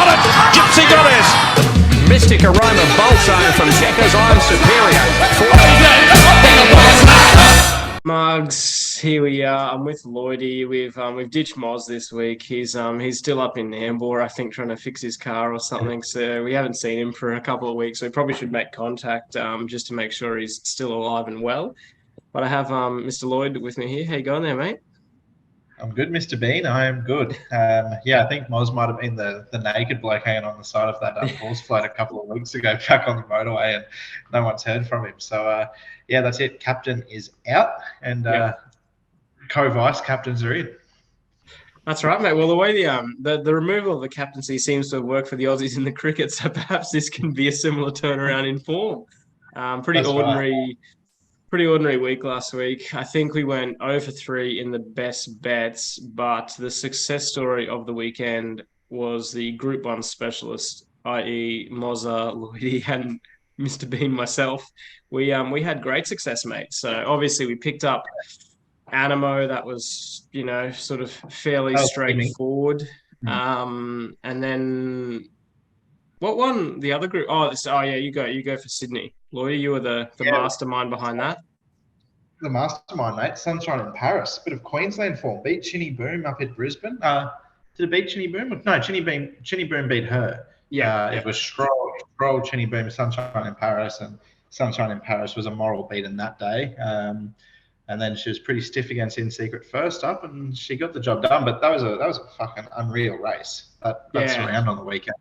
got it! Gypsy got it! Mystic aroma balsam from Checkers. I'm superior. Mugs, here we are. I'm with Lloydy. We've ditched Moz this week. He's still up in Nambour, I think, trying to fix his car or something. So we haven't seen him for a couple of weeks. So we probably should make contact just to make sure he's still alive and well. But I have Mr. Lloyd with me here. How you going there, mate? I'm good, Mr. Bean. I am good. I think Moz might have been the naked bloke hanging on the side of that horse float a couple of weeks ago back on the motorway, and no one's heard from him. So, that's it. Captain is out, and co-vice captains are in. That's right, mate. Well, the way the removal of the captaincy seems to have worked for the Aussies in the cricket, so perhaps this can be a similar turnaround in form. Pretty ordinary week last week. I think we went 0 for 3 in the best bets, but the success story of the weekend was the Group 1 specialist, i.e. Mozza, Lloydy and Mr. Bean, myself. We had great success, mate. So obviously we picked up Animo. That was, sort of fairly straightforward. And then what won the other group? You go for Sydney. Lloyd, you were the mastermind behind that. The mastermind, mate. Sunshine in Paris. Bit of Queensland form. Beat Chinny Boom up at Brisbane. Did it beat Chinny Boom? No, Chinny Boom beat her. It was Stroll, Chinny Boom, Sunshine in Paris, and Sunshine in Paris was a moral beaten that day. And then she was pretty stiff against In Secret first up, and she got the job done. But that was a fucking unreal race. That's around on the weekend.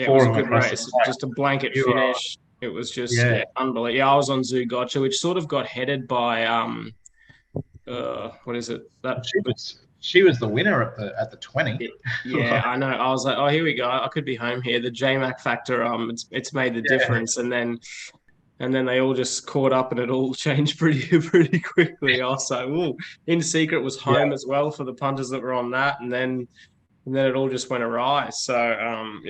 Yeah, it was a good race. Just a blanket finish. It was just unbelievable. Yeah, I was on Zoo Gotcha, which sort of got headed by what is it? She was the winner at the 20. Yeah, I know. I was like, oh, here we go. I could be home here. The JMac factor, it's made the difference, and then they all just caught up, and it all changed pretty quickly. Also, In Secret was home as well for the punters that were on that, and then it all just went awry. So,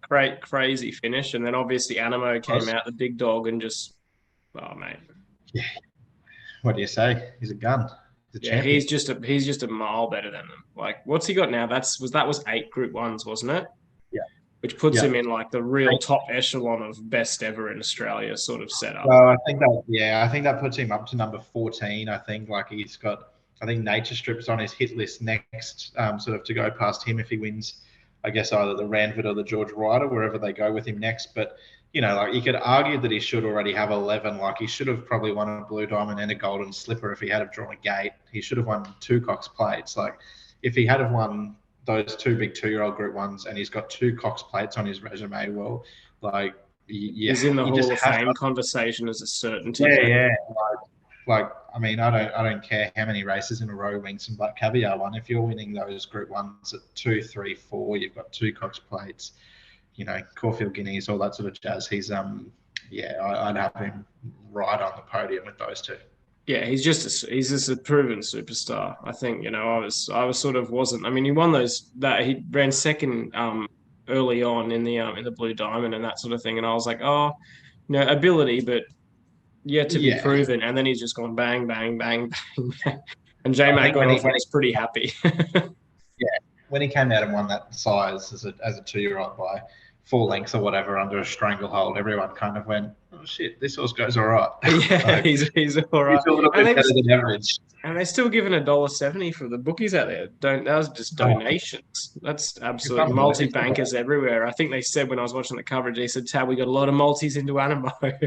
great, crazy finish. And then obviously Animo came out, the big dog, and just, oh, mate. Yeah. What do you say? He's a gun. He's just a mile better than them. Like, what's he got now? That was 8 Group 1s, wasn't it? Yeah. Which puts him in like the real top echelon of best ever in Australia sort of setup. Well, I think that puts him up to number 14. I think he's got. I think Nature Strip's on his hit list next, sort of to go past him if he wins, I guess, either the Ranford or the George Ryder, wherever they go with him next. But, you could argue that he should already have 11. Like, he should have probably won a Blue Diamond and a Golden Slipper if he had have drawn a gate. He should have won 2 Cox Plates. Like, if he had have won those 2 big 2-year-old Group 1s and he's got 2 Cox Plates on his resume, well, like, he's in the Hall of Fame conversation as a certainty. Yeah. I don't care how many races in a row Winks and Black Caviar won. If you're winning those Group 1s at 2, 3, 4, you've got 2 Cox Plates, Caulfield Guineas, all that sort of jazz. He's I'd have him right on the podium with those 2. Yeah, he's just a proven superstar. I think, I was sort of wasn't. I mean, he won he ran second early on in the Blue Diamond and that sort of thing, and I was like, ability, but yet to be proven. And then he's just gone bang, bang, bang, bang, bang. And J-Mac got off and he's pretty happy. When he came out and won that size as a 2-year-old by 4 lengths or whatever under a stranglehold, everyone kind of went, oh shit, this horse goes all right. Yeah, he's all right. He's a little bit better than average. And they're still giving $1.70 for the bookies out there. That was just donations. That's absolute multi-bankers everywhere. I think they said when I was watching the coverage, they said, Tab, we got a lot of multis into Animo. I've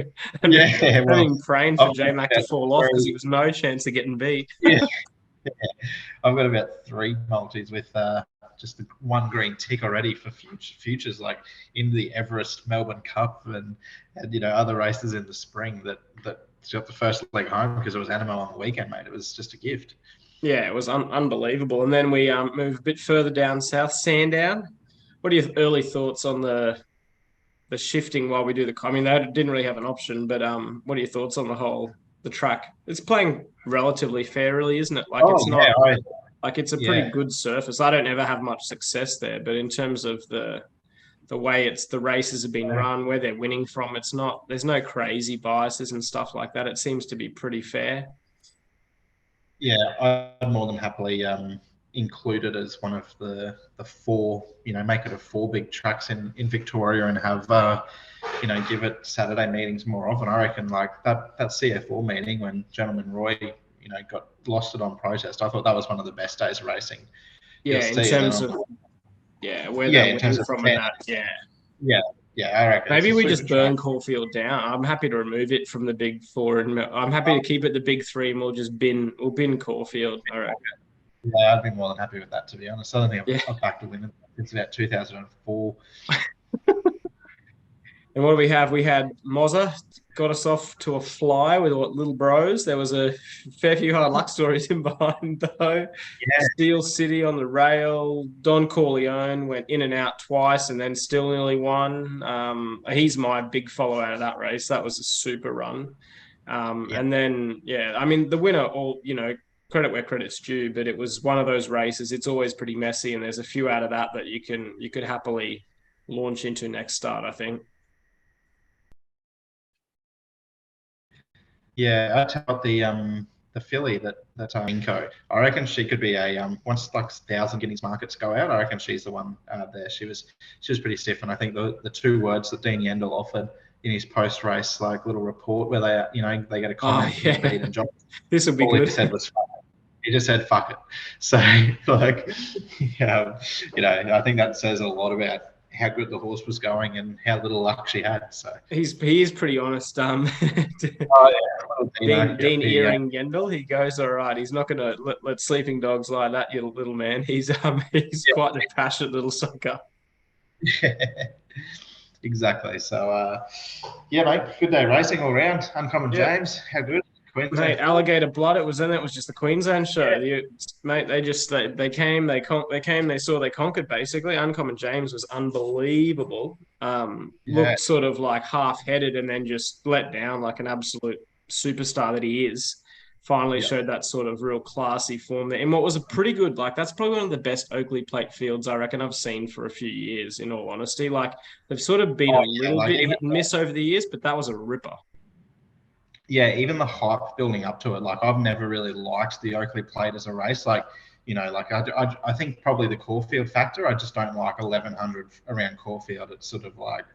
been praying for J-Mac to fall off because he was no chance of getting beat. I've got about 3 multis with just the 1 green tick already for futures, like in the Everest Melbourne Cup and other races in the spring that got the first leg home because it was Animo on the weekend, mate. It was just a gift. Yeah, it was unbelievable. And then we moved a bit further down south, Sandown. What are your early thoughts on the shifting while we do they didn't really have an option, but what are your thoughts on the track? It's playing relatively fairly, isn't it? Like it's a pretty good surface. I don't ever have much success there, but in terms of the way the races have been run, where they're winning from, there's no crazy biases and stuff like that. It seems to be pretty fair. Yeah, I'd more than happily include it as one of the four, make it a 4 big tracks in Victoria and have, give it Saturday meetings more often. I reckon like that CF4 meeting when Gentleman Roy, got lost it on protest. I thought that was one of the best days of racing. Yeah, in terms of where yeah, they in terms went of from and that. Yeah, I reckon. Maybe it's a we super just burn track. Caulfield down. I'm happy to remove it from the big 4, and I'm happy to keep it the big 3, and we'll bin Caulfield. All right. Yeah, I'd be more than happy with that, to be honest. I don't think Yeah. I've backed a winner since about 2004. And what do we have? We had Mozza got us off to a fly with little bros. There was a fair few hard luck stories in behind though. Yeah, Steel City on the rail. Don Corleone went in and out twice and then still nearly won. He's my big follow out of that race. That was a super run. And then, I mean, the winner, credit where credit's due, but it was one of those races. It's always pretty messy, and there's a few out of that you could happily launch into next start, I think. yeah. I tell the filly that Inco. I reckon she could be a once like 1,000 Guineas markets go out. I reckon she's the one there. She was pretty stiff, and I think the 2 words that Dean Yendall offered in his post race like little report where they get a comment from the beat and John. This would be all good. He said was fuck it. He just said fuck it. So like, I think that says a lot about how good the horse was going and how little luck she had. So he is pretty honest. Dean Earing Yendall, he goes, all right, he's not going to let sleeping dogs lie that you little man. He's quite a passionate little sucker. Exactly. So mate, good day racing all round. Uncommon James, how good? Queensland. Mate, Alligator Blood. It was just the Queensland show. Mate, they came, they saw, they conquered basically. Uncommon James was unbelievable. Looked sort of like half-headed and then just let down like an absolute superstar that he is. Finally showed that sort of real classy form there. And what was a pretty good, like that's probably one of the best Oakley Plate fields I reckon I've seen for a few years, in all honesty. Like they've sort of been a little bit hit and miss over the years, but that was a ripper. Yeah, even the hype building up to it. Like I've never really liked the Oakley Plate as a race. Like, I think probably the Caulfield factor. I just don't like 1,100 around Caulfield. It's sort of like,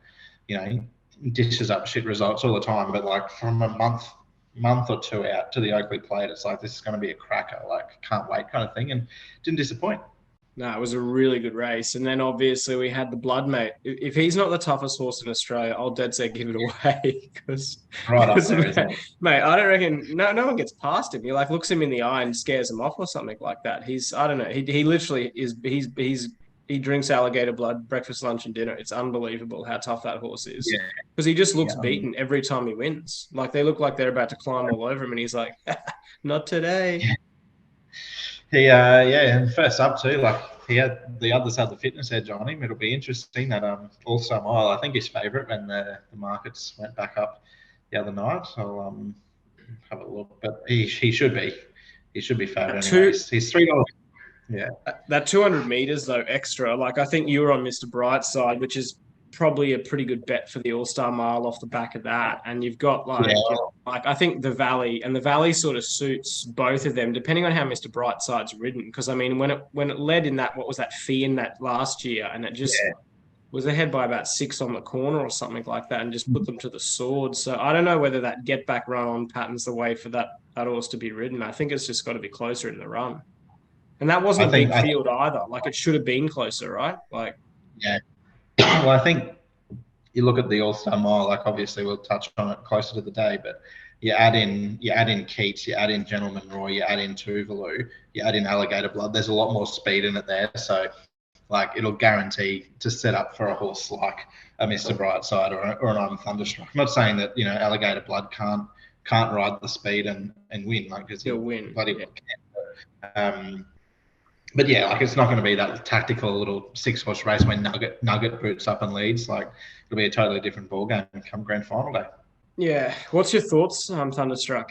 dishes up shit results all the time. But like from a month or 2 out to the Oakley Plate, it's like this is going to be a cracker. Like can't wait kind of thing, and didn't disappoint. No, it was a really good race. And then obviously we had the Blood Mate. If he's not the toughest horse in Australia, I'll dead set give it away. Because mate, I don't reckon no one gets past him. He like looks him in the eye and scares him off or something like that. I don't know. He literally is he drinks alligator blood, breakfast, lunch, and dinner. It's unbelievable how tough that horse is. Because he just looks beaten every time he wins. Like they look like they're about to climb all over him, and he's like, not today. And first up too, like the others had the fitness edge on him. It'll be interesting that All-Star Mile, I think his favourite when the markets went back up the other night. I'll have a look, but he should be favourite anyways. He's $3. Yeah, that 200 meters though extra. Like I think you were on Mr. Brightside, which is probably a pretty good bet for the All-Star Mile off the back of that. And you've got like I think the Valley sort of suits both of them, depending on how Mr. Brightside's ridden. Because I mean, when it led in that, what was that fee in that last year, and it just was ahead by about 6 on the corner or something like that, and just put them to the sword. So I don't know whether that get back run on pattern's the way for that horse to be ridden. I think it's just got to be closer in the run. And that wasn't a big field either. Like it should have been closer, right? Like well, I think you look at the All-Star Mile, like obviously we'll touch on it closer to the day, but you add in Keats, you add in Gentleman Roy, you add in Tuvalu, you add in Alligator Blood. There's a lot more speed in it there. So like it'll guarantee to set up for a horse like a Mr. Brightside or an I'm Thunderstruck. I'm not saying that, Alligator Blood can't ride the speed and win, like because he'll win. Bloody well can. But yeah, like it's not going to be that tactical little 6-horse race when Nugget boots up and leads. Like it'll be a totally different ball game come grand final day. Yeah. What's your thoughts on Thunderstruck?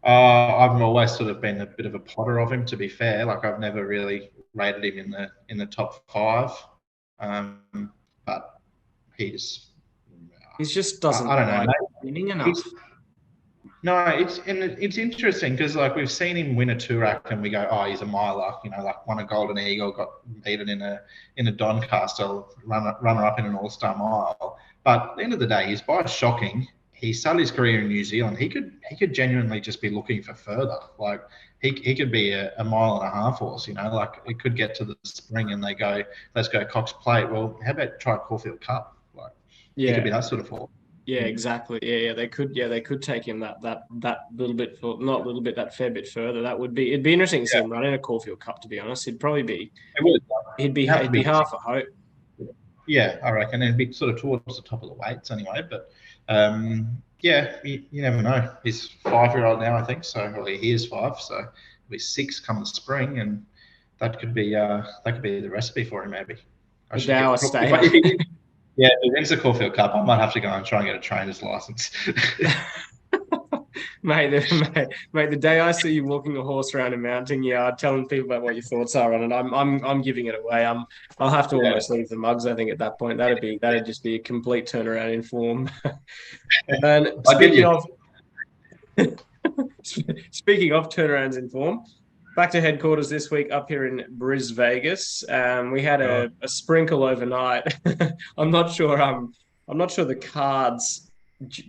I've always sort of been a bit of a potter of him, to be fair. Like I've never really rated him in the top 5. But he just doesn't. I don't know. Winning enough. No, it's interesting because like we've seen him win a Toorak and we go, oh, he's a miler. Like won a Golden Eagle, got beaten in a Doncaster runner up in an All-Star mile. But at the end of the day, he's by shocking. He started his career in New Zealand. He could genuinely just be looking for further. Like he could be a mile and a half horse. Like it could get to the spring and they go, let's go Cox Plate. Well, how about try Caulfield Cup? Like he could be Yeah. that sort of horse. Yeah, exactly. Yeah, they could. Yeah, they could take him that little bit for not little bit that fair bit further. It'd be interesting to see him run in a Caulfield Cup. To be honest, he'd probably be It would. Have to he'd be be. half a hope. Yeah, I reckon it'd be sort of towards the top of the weights anyway. But yeah, you never know. He's 5-year-old now, I think. So well, he is 5, so he'll be 6 come the spring, and that could be the recipe for him maybe. The Dower stay. Yeah, if he wins the Caulfield Cup, I might have to go and try and get a trainer's license. Mate, the day I see you walking a horse around a mounting yard, telling people about what your thoughts are on it, I'm giving it away. I'll have to almost leave the mugs. I think at that point that'd just be a complete turnaround in form. And speaking of turnarounds in form, back to headquarters this week up here in Bris Vegas. We had a sprinkle overnight. I'm not sure the cards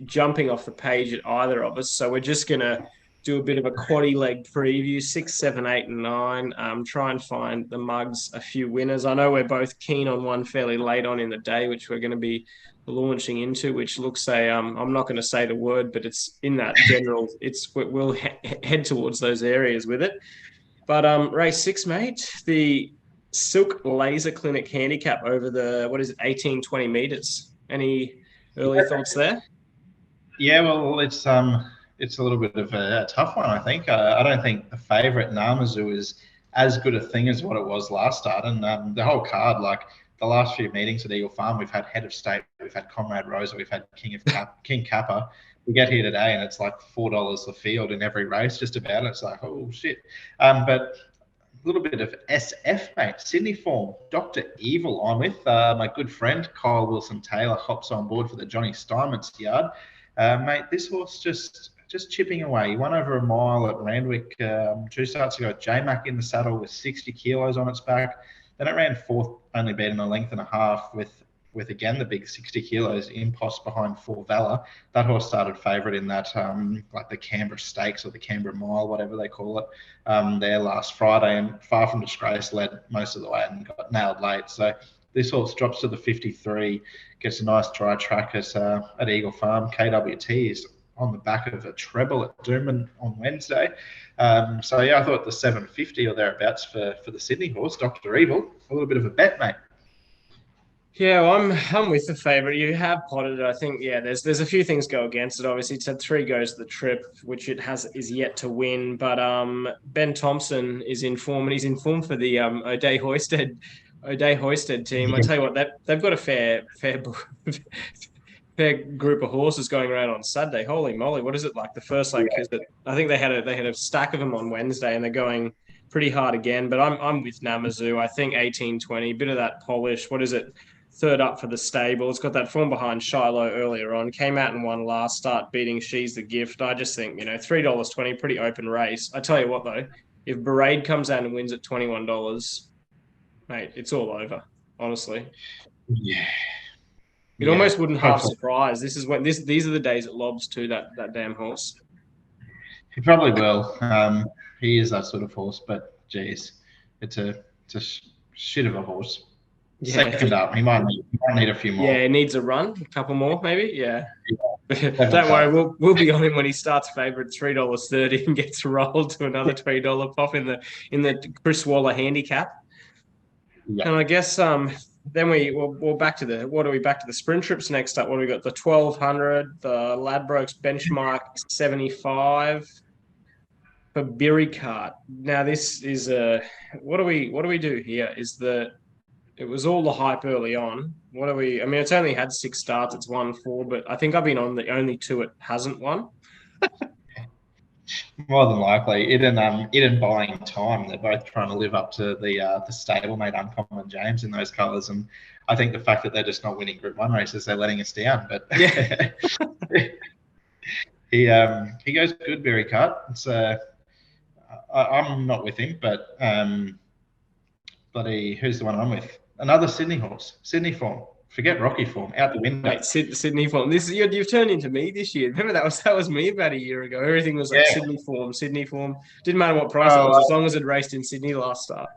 jumping off the page at either of us. So we're just gonna do a bit of a quaddy leg preview, 6, 7, 8, and 9. Try and find the mugs a few winners. I know we're both keen on one fairly late on in the day, which we're going to be launching into, which looks I'm not going to say the word, but it's in that general. We'll head towards those areas with it. But race 6, mate, the Silk Laser Clinic handicap over the 18-20 meters. Any early thoughts there? Yeah, well, it's a little bit of a tough one, I think. I don't think the favourite Namazu is as good a thing as what it was last start. And the whole card, like the last few meetings at Eagle Farm, we've had Head of State, we've had Comrade Rosa, we've had King Kappa. We get here today and it's like $4 the field in every race, just about. It's like, oh shit. But a little bit of SF, mate. Sydney form. Dr. Evil on with my good friend Kyle Wilson Taylor hops on board for the Johnny Steinmetz yard. Mate, this horse just chipping away. He won over a mile at Randwick 2 starts ago. J-Mac in the saddle with 60 kilos on its back. Then it ran 4th, only beaten a length and a half with again the big 60 kilos Impost behind 4 Valor. That horse started favourite in that like the Canberra Stakes or the Canberra Mile, whatever they call it, there last Friday, and Far From Disgrace led most of the way and got nailed late. So this horse drops to the 53, gets a nice dry track at Eagle Farm. KWT is on the back of a treble at Doomben on Wednesday. So yeah, I thought the 750 or thereabouts for the Sydney horse, Dr. Evil, a little bit of a bet, mate. Yeah, well, I'm with the favourite. You have potted it. I think, yeah, there's a few things go against it. Obviously, it's had 3 goes to the trip, which it is yet to win. But Ben Thompson is in form, and he's in form for the O'Day Hoisted team. I tell you what, they've got a fair group of horses going around on Saturday. Holy moly, what is it like? The first I think they had a stack of them on Wednesday, and they're going pretty hard again. But I'm with Namazu. I think 18-20, bit of that polish. What is it? Third up for the stable. It's got that form behind Shiloh earlier on. Came out and won last start, beating She's the Gift. I just think, $3.20, pretty open race. I tell you what, though, if Parade comes out and wins at $21, mate, it's all over, honestly. Yeah. It almost wouldn't half surprise. These are the days it lobs to that damn horse. He probably will. He is that sort of horse, but geez, it's a shit of a horse. Yeah. Second up, he might need a few more. Yeah, he needs a run, a couple more maybe. Yeah. Don't worry, we'll be on him when he starts favourite $3.30 and gets rolled to another $20 pop in the Chris Waller handicap. Yeah. And I guess then we're back to the sprint trips next up. What do we got? The 1200, the Ladbrokes benchmark 75 for Biricart. Now this is what do we do here? It was all the hype early on. It's only had 6 starts. It's won 4, but I think I've been on the only 2 it hasn't won. More than likely. It and Buying Time, they're both trying to live up to the stablemate Uncommon James in those colours. And I think the fact that they're just not winning Group 1 races, they're letting us down. But He goes good, Berry Cut. It's I'm not with him, but bloody who's the one I'm with? Another Sydney horse, Sydney form. Forget Rocky form, out the window. Mate, Sydney form. You've turned into me this year. Remember that was me about a year ago. Everything was like Sydney form, Sydney form. Didn't matter what price it was, as long as it raced in Sydney last start.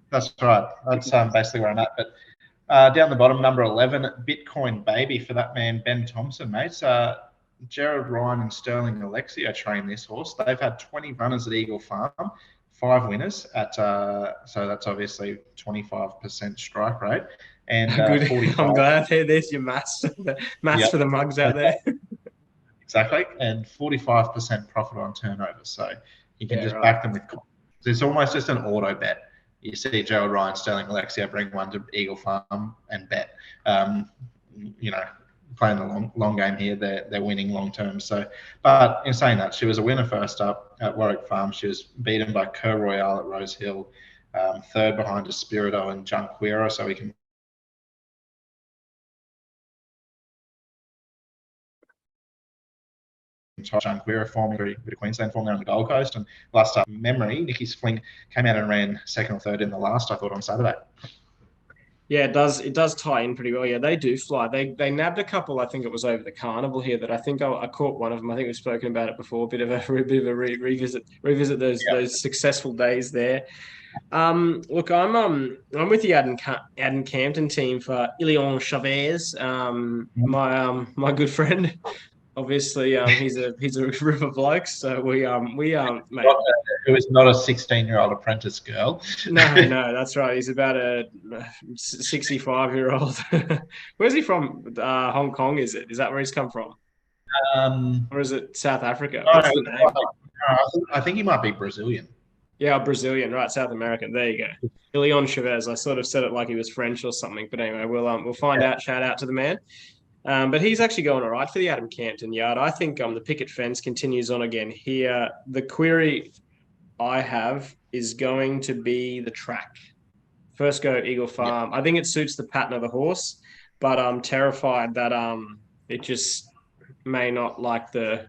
That's right. That's basically where I'm at. But down the bottom, number 11, Bitcoin Baby for that man Ben Thompson, mate. Jared Ryan and Sterling Alexio train this horse. They've had 20 runners at Eagle Farm, 5 winners at so that's obviously 25% strike rate. And Good. 45. I'm glad there's your maths, for the mugs out there. Exactly, and 45% profit on turnover. So you can back them with confidence. It's almost just an auto bet. You see Gerald Ryan, Sterling Alexia bring one to Eagle Farm and bet. Playing the long game here, they're winning long term. So, but in saying that, she was a winner first up at Warwick Farm. She was beaten by Cur Royale at Rose Hill, third behind Espirito and Jacquinot. So we can Jacquinot forming a bit of Queensland form there on the Gold Coast. And last up, memory, Nikki Spling came out and ran second or third in the last, I thought, on Saturday. Yeah, it does tie in pretty well. Yeah, they do fly. They nabbed a couple. I think it was over the carnival here that I think I caught one of them. I think we've spoken about it before. A bit of a revisit those successful days there. Look, I'm with the Adam Campton team for Ilion Chavez. My good friend. Obviously, he's a river bloke, so we mate. It was not a 16-year-old apprentice girl. No, that's right. He's about a 65-year-old. Where's he from? Hong Kong, is it? Is that where he's come from? Or is it South Africa? What's the name? I think he might be Brazilian. Yeah, Brazilian, right? South American. There you go. Ilion Chavez. I sort of said it like he was French or something, but anyway, we'll find out. Shout out to the man. But he's actually going all right for the Adam Campton yard. I think the picket fence continues on again here. The query I have is going to be the track. First go Eagle Farm. I think it suits the pattern of the horse, but I'm terrified that it just may not like the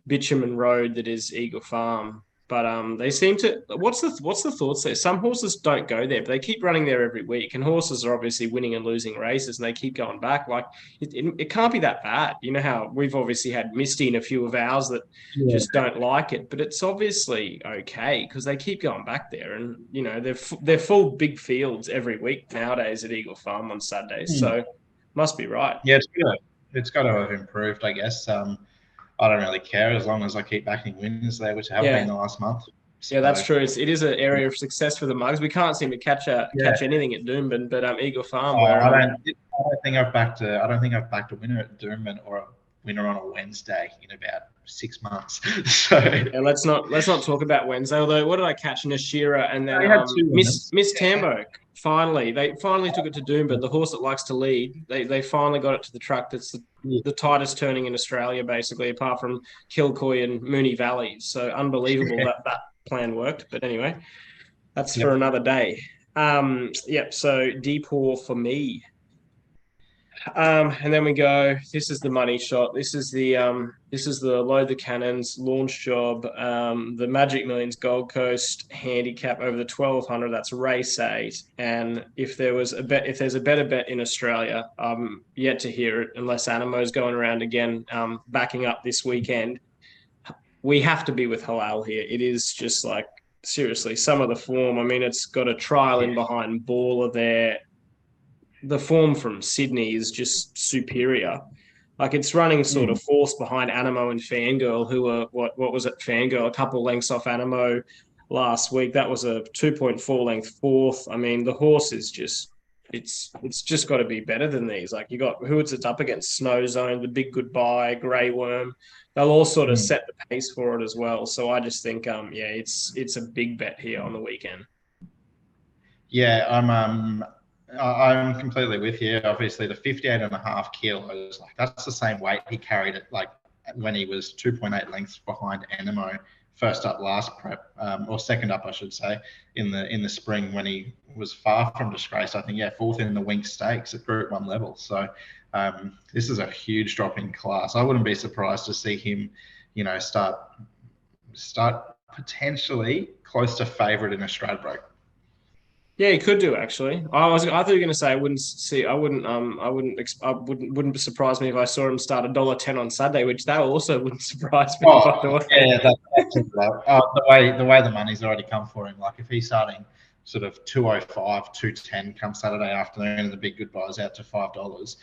bitumen road that is Eagle Farm. But they seem to. What's the thoughts there? Some horses don't go there, but they keep running there every week. And horses are obviously winning and losing races, and they keep going back. Like it can't be that bad. You know how we've obviously had Misty and a few of ours that just don't like it, but it's obviously okay because they keep going back there. And they're full big fields every week nowadays at Eagle Farm on Saturdays. So must be right. Yeah, it's got to have improved, I guess. I don't really care as long as I keep backing winners there, which have been the last month. So, yeah, that's true. It is an area of success for the mugs. We can't seem to catch anything at Doomben, but Eagle Farm. I don't think I've backed a winner at Doomben or a winner on a Wednesday in about 6 months. So let's not talk about Wednesday. Although, what did I catch? Nashira and then Miss Tambo. Finally, they finally took it to Doomben. The horse that likes to lead, they finally got it to the track. That's the tightest turning in Australia, basically, apart from Kilcoy and Moonee Valley. So unbelievable that plan worked. But anyway, that's for another day. So Deepore for me. And then we go. This is the money shot. This is the Load the Cannons launch job. The Magic Millions Gold Coast handicap over the 1200. That's race 8. And if there's a better bet in Australia, I'm yet to hear it unless Anamo's going around again, backing up this weekend. We have to be with Halal here. It is just like seriously some of the form. I mean, it's got a trial in behind Baller there. The form from Sydney is just superior. Like it's running sort of force behind Animo and Fangirl, who are what was it? Fangirl, a couple of lengths off Animo last week. That was a 2.4 length fourth. I mean, the horse is just it's just got to be better than these. Like you got who it's up against: Snow Zone, The Big Goodbye, Grey Worm. They'll all sort of set the pace for it as well. So I just think it's a big bet here on the weekend. Yeah, I'm completely with you. Obviously, the 58.5 kilos, like that's the same weight he carried it like when he was 2.8 lengths behind Animo, first up last prep, or second up, I should say, in the spring when he was far from disgraced. I think, fourth in the Wink Stakes at Group 1 level. So this is a huge drop in class. I wouldn't be surprised to see him start potentially close to favourite in a Stradbroke. Yeah, he could do actually. I thought you were going to say wouldn't surprise me if I saw him start $1.10 on Saturday, which that also wouldn't surprise me. By the way. Yeah, the way the money's already come for him. Like if he's starting sort of 205, 210 come Saturday afternoon, and the big goodbye's out to $5,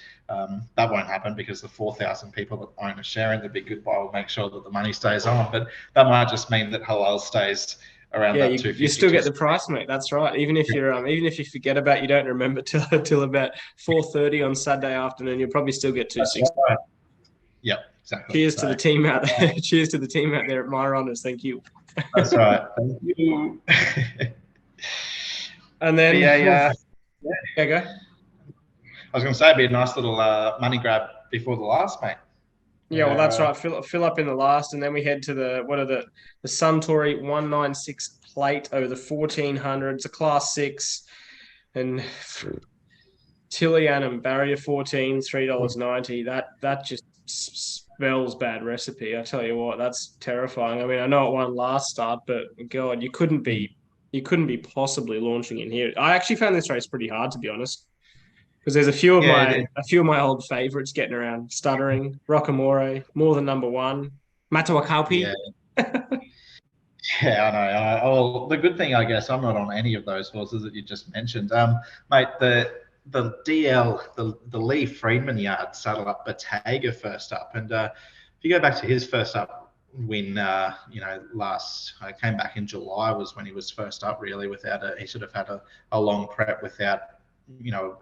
that won't happen because the 4,000 people that own a share in the big goodbye will make sure that the money stays on. But that might just mean that Halal stays around that 250. You still get the price, mate. That's right. Even if you forget about, you don't remember till about 4:30 on Saturday afternoon, you'll probably still get 260. Right. Yep, exactly. Cheers to the team out there. Cheers to the team out there at My Honours. Thank you. That's right. Thank you. And then yeah, go. I was going to say it'd be a nice little money grab before the last, mate. Yeah, well, that's right. Fill up in the last, and then we head to the Suntory 196 plate over the 1400. It's a Class 6, and Tillianum Barrier 14, $3.90. That just spells bad recipe. I tell you what, that's terrifying. I mean, I know it won last start, but God, you couldn't be possibly launching in here. I actually found this race pretty hard, to be honest. Because there's a few of my old favourites getting around. Stuttering, Rockamore, More Than Number One, Matawakaupi. Yeah, I know. Well, the good thing, I guess, I'm not on any of those horses that you just mentioned. Mate, the DL, the Lee Friedman yard saddle up Bottega first up. And if you go back to his first up win, I came back in July was when he was first up, really, he sort of had a long prep without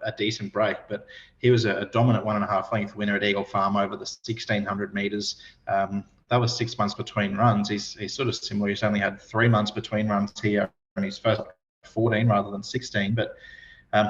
a decent break, but he was a dominant 1.5 length winner at Eagle Farm over the 1,600 metres. That was 6 months between runs. He's sort of similar. He's only had 3 months between runs here, and he's first 14 rather than 16. But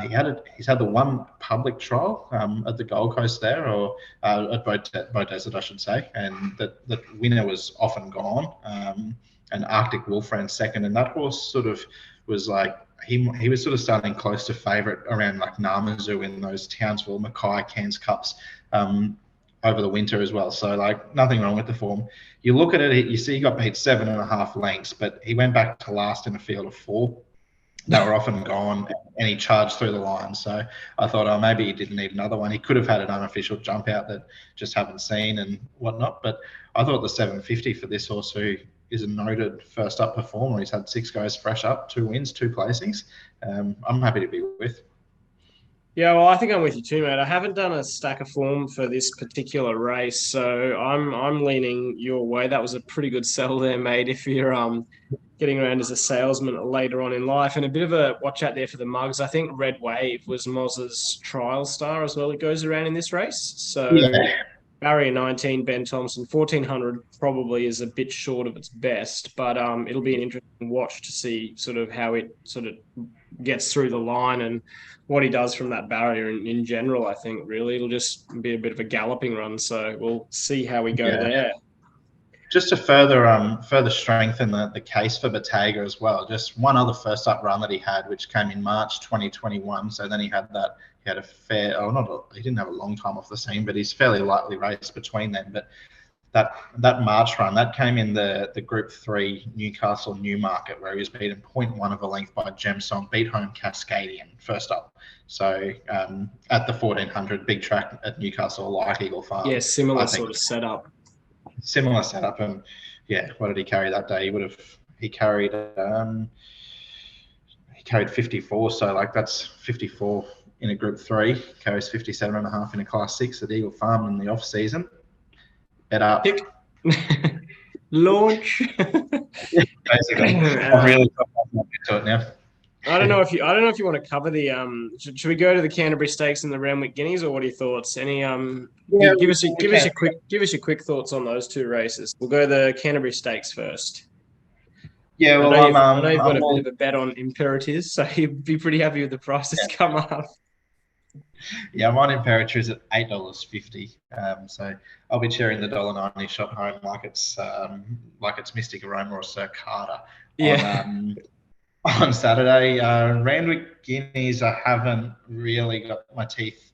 he's had the one public trial at the Gold Coast there, or at Beaudesert, I should say, and the winner was off and gone. And Arctic Wolf ran second, and that horse sort of was like, he was sort of starting close to favourite around like Namazu in those Townsville, Mackay, Cairns Cups over the winter as well. So like nothing wrong with the form. You look at it, you see he got beat 7.5 lengths, but he went back to last in a field of 4. They were off and gone, and he charged through the line. So I thought, maybe he didn't need another one. He could have had an unofficial jump out that just haven't seen and whatnot. But I thought the 750 for this horse, who is a noted first up performer, he's had 6 goes fresh up, 2 wins, 2 placings. I'm happy to be with. Yeah, well, I think I'm with you too, mate. I haven't done a stack of form for this particular race, so I'm leaning your way. That was a pretty good sell there, mate, if you're getting around as a salesman later on in life. And a bit of a watch out there for the mugs. I think Red Wave was Moz's trial star as well. It goes around in this race. So Barrier 19, Ben Thompson, 1,400 probably is a bit short of its best, but it'll be an interesting watch to see sort of how it sort of gets through the line and what he does from that barrier in general. I think really it'll just be a bit of a galloping run, so we'll see how we go there. Just to further strengthen the case for Bottega as well, just one other first up run that he had, which came in March 2021. So then he had a fair, he didn't have a long time off the scene, but he's fairly lightly raced between them. But that March run, that came in the Group 3 Newcastle Newmarket, where he was beaten 0.1 of a length by Gemsong, beat home Cascadian first up. So at the 1,400, big track at Newcastle, like Eagle Farm. Yeah, similar sort of setup. Similar setup, and what did he carry that day? He carried 54, so like that's 54 in a Group 3, carries 57.5 in a Class 6 at Eagle Farm in the off season. Bet up. Launch. Basically, I'm really into it now. I don't know if you want to cover the should we go to the Canterbury Stakes and the Randwick Guineas, or what are your thoughts? Any give us your quick thoughts on those 2 races. We'll go the Canterbury Stakes first. Yeah, well, I know you've got a bit of a bet on Imperatriz, so you'd be pretty happy with the prices come up. Yeah, I'm on Imperatriz at $8.50. So I'll be cheering the $1.90 shot home like it's Mystic Aroma or Sir Carter. On Saturday. Randwick Guineas, I haven't really got my teeth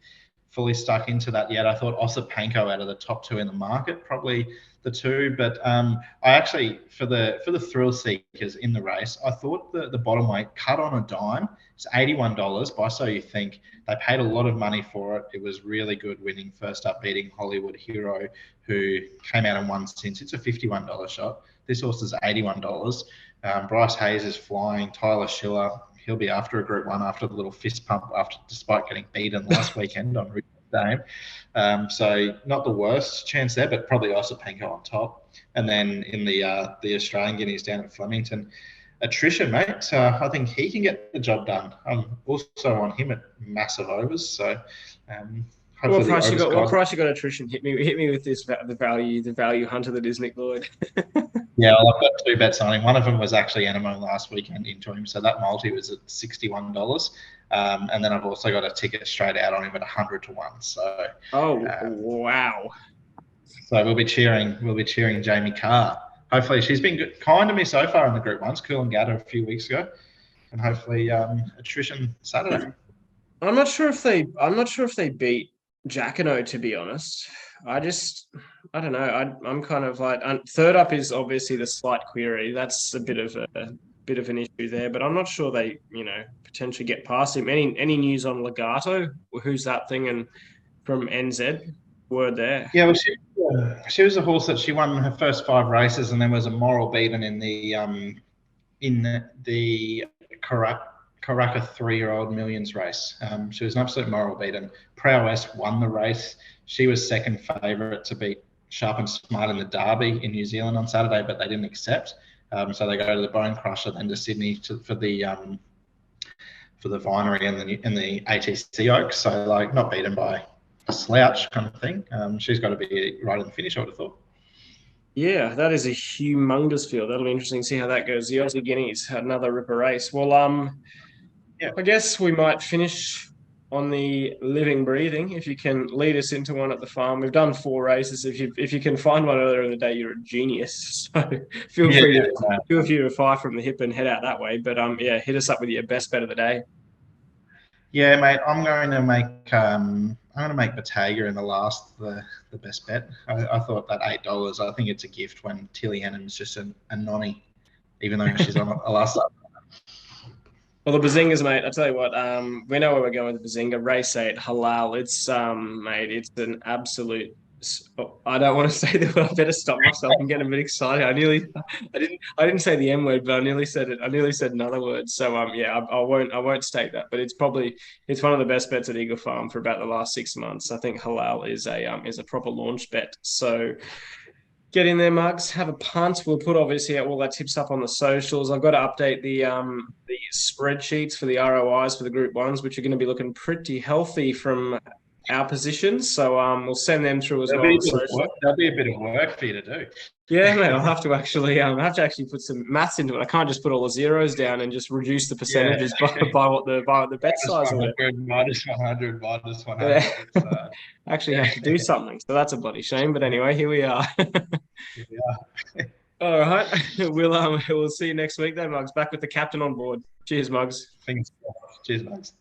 fully stuck into that yet. I thought Osipanko out of the top 2 in the market, probably the two. But I actually, for the thrill seekers in the race, I thought the bottom weight cut on a dime. It's $81 by So You Think. They paid a lot of money for it. It was really good, winning first up, beating Hollywood Hero, who came out and won since. It's a $51 shot. This horse is $81. Bryce Hayes is flying. Tyler Schiller, he'll be after a Group 1 after the little fist pump despite getting beaten last weekend on Richmond Dame. So not the worst chance there, but probably Osipenko on top. And then in the Australian Guineas down at Flemington, Attrition, mate. So I think he can get the job done. I'm also on him at massive overs. So what price you got? What price you got? Attrition. Hit me with this the value hunter that is Nick Lloyd. Yeah, well, I've got 2 bets on him. One of them was actually Enemo last weekend into him, so that multi was at $61. And then I've also got a ticket straight out on him at 100 to 1. So wow. So we'll be cheering Jamie Carr. Hopefully, she's been kind to me so far in the Group 1s. Cool and Gatter a few weeks ago, and hopefully Attrition Saturday. I'm not sure if they beat Jacquinot, to be honest. I don't know. I'm kind of like, third up is obviously the slight query. That's a bit of an issue there, but I'm not sure they, potentially get past him. Any news on Legato? Who's that thing? And from NZ, word there. Yeah, well, she was a horse that she won her first 5 races, and then was a moral beaten in the Caracas 3-year-old millions race. She was an absolute moral beaten. Prowess won the race. She was second favourite to beat Sharp and Smart in the Derby in New Zealand on Saturday, but they didn't accept. So they go to the Bone Crusher, then to Sydney for the Vinery and the ATC Oaks. So not beaten by a slouch kind of thing. She's got to be right in the finish, I would have thought. Yeah, that is a humongous field. That'll be interesting to see how that goes. The Aussie Guineas had another ripper race. Well, yeah. I guess we might finish on the living breathing. If you can lead us into one at the farm. We've done 4 races. If you can find one earlier in the day, you're a genius. So feel free to fire from the hip and head out that way. But hit us up with your best bet of the day. Yeah, mate. I'm going to make Bottega in the last the best bet. I thought that $8. I think it's a gift when Tilly Hennon's just a nonny, even though she's on a last up. Well, the Bazingas, mate, I tell you what, we know where we're going with the Bazinga. Race 8, Halal. It's, mate, it's an absolute... I don't want to say the word. I better stop myself. I'm getting a bit excited. I didn't say the M word, but I nearly said it. I nearly said another word. So, I won't state that. But it's one of the best bets at Eagle Farm for about the last 6 months. I think Halal is a proper launch bet. So, get in there, Mugs. Have a punt. We'll put obviously all that tips up on the socials. I've got to update the spreadsheets for the ROIs for the Group 1s, which are going to be looking pretty healthy from our positions. So we'll send them through as well. That'll be a bit of work for you to do. Yeah, mate. I'll have to actually put some maths into it. I can't just put all the zeros down and just reduce the percentages by what the bet size is. Minus 100, minus 100. Yeah. Actually have to do something. So that's a bloody shame. But anyway, here we are. All right. We'll see you next week then, Mugs. Back with the captain on board. Cheers, Mugs. Cheers, Mugs.